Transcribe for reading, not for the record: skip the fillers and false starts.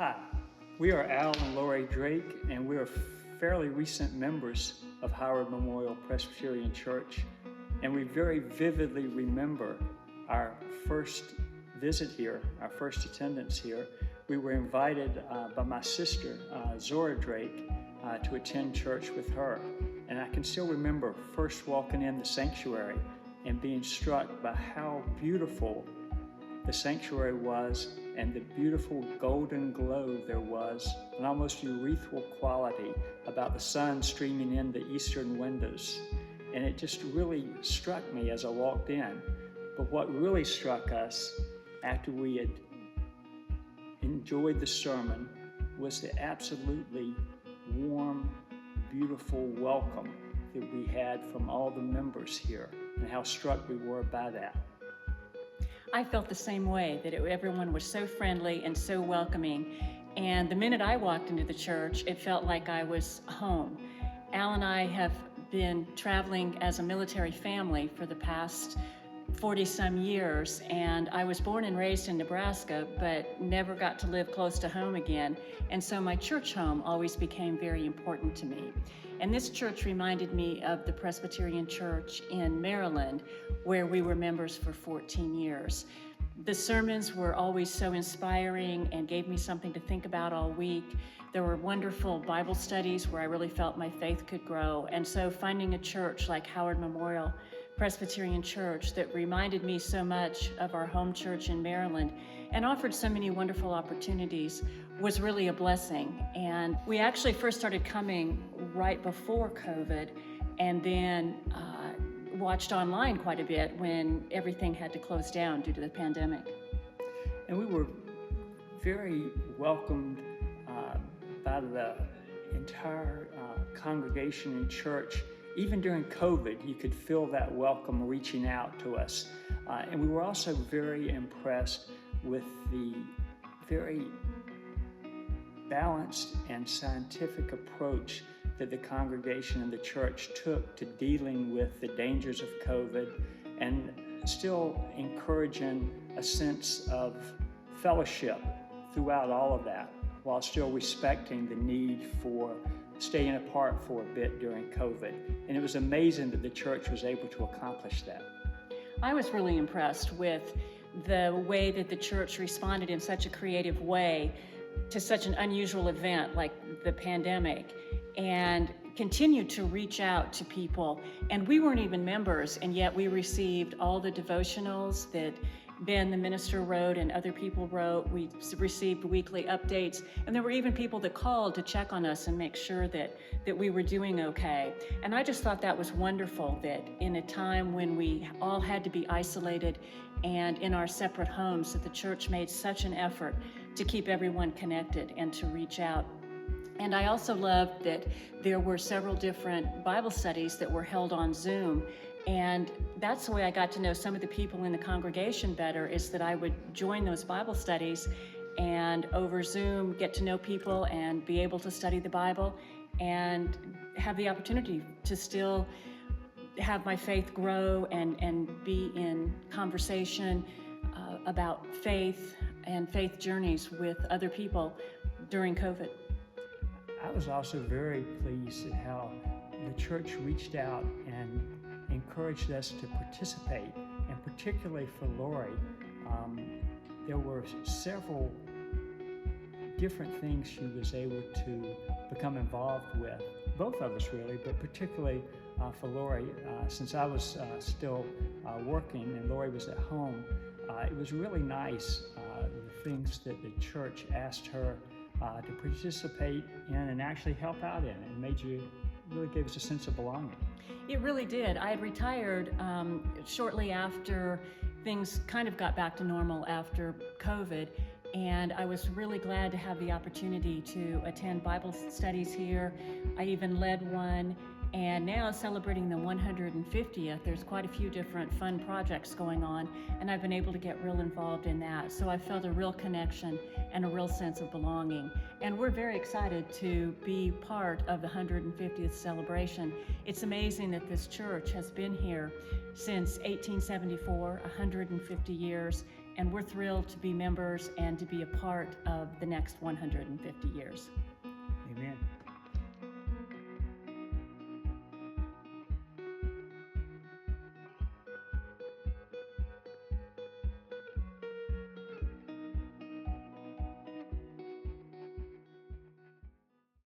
Hi, we are Al and Lori Drake, and we are fairly recent members of Howard Memorial Presbyterian Church, and we very vividly remember our first visit here, our first attendance here. We were invited by my sister, Zora Drake, to attend church with her, and I can still remember first walking in the sanctuary and being struck by how beautiful the sanctuary was and the beautiful golden glow there was, an almost urethral quality about the sun streaming in the eastern windows. And it just really struck me as I walked in. But what really struck us after we had enjoyed the sermon was the absolutely warm, beautiful welcome that we had from all the members here, and how struck we were by that. I felt the same way, that everyone was so friendly and so welcoming. And the minute I walked into the church, it felt like I was home. Al and I have been traveling as a military family for the past 40-some years, and I was born and raised in Nebraska, but never got to live close to home again. And so my church home always became very important to me. And this church reminded me of the Presbyterian Church in Maryland, where we were members for 14 years. The sermons were always so inspiring and gave me something to think about all week. There were wonderful Bible studies where I really felt my faith could grow. And so finding a church like Howard Memorial Presbyterian Church that reminded me so much of our home church in Maryland and offered so many wonderful opportunities was really a blessing. And we actually first started coming right before COVID, and then watched online quite a bit when everything had to close down due to the pandemic. And we were very welcomed by the entire congregation in church. Even during COVID, you could feel that welcome reaching out to us. And we were also very impressed with the very balanced and scientific approach that the congregation and the church took to dealing with the dangers of COVID, and still encouraging a sense of fellowship throughout all of that, while still respecting the need for staying apart for a bit during COVID. And it was amazing that the church was able to accomplish that. I was really impressed with the way that the church responded in such a creative way to such an unusual event like the pandemic, and continued to reach out to people. And we weren't even members, and yet we received all the devotionals that Ben, the minister, wrote and other people wrote. We received weekly updates, and there were even people that called to check on us and make sure that we were doing okay. And I just thought that was wonderful, that in a time when we all had to be isolated and in our separate homes, that the church made such an effort to keep everyone connected and to reach out. And I also loved that there were several different Bible studies that were held on Zoom. And that's the way I got to know some of the people in the congregation better, is that I would join those Bible studies and over Zoom get to know people and be able to study the Bible and have the opportunity to still have my faith grow and be in conversation about faith and faith journeys with other people during COVID. I was also very pleased at how the church reached out and encouraged us to participate, and particularly for Lori, there were several different things she was able to become involved with, both of us really, but particularly for Lori, since I was still working and Lori was at home. It was really nice, the things that the church asked her to participate in and actually help out in. It really gave us a sense of belonging. It really did. I had retired shortly after things kind of got back to normal after COVID, and I was really glad to have the opportunity to attend Bible studies here. I even led one, And now celebrating the 150th, there's quite a few different fun projects going on, and I've been able to get real involved in that. So I felt a real connection and a real sense of belonging. And we're very excited to be part of the 150th celebration. It's amazing that this church has been here since 1874, 150 years, and we're thrilled to be members and to be a part of the next 150 years. Amen.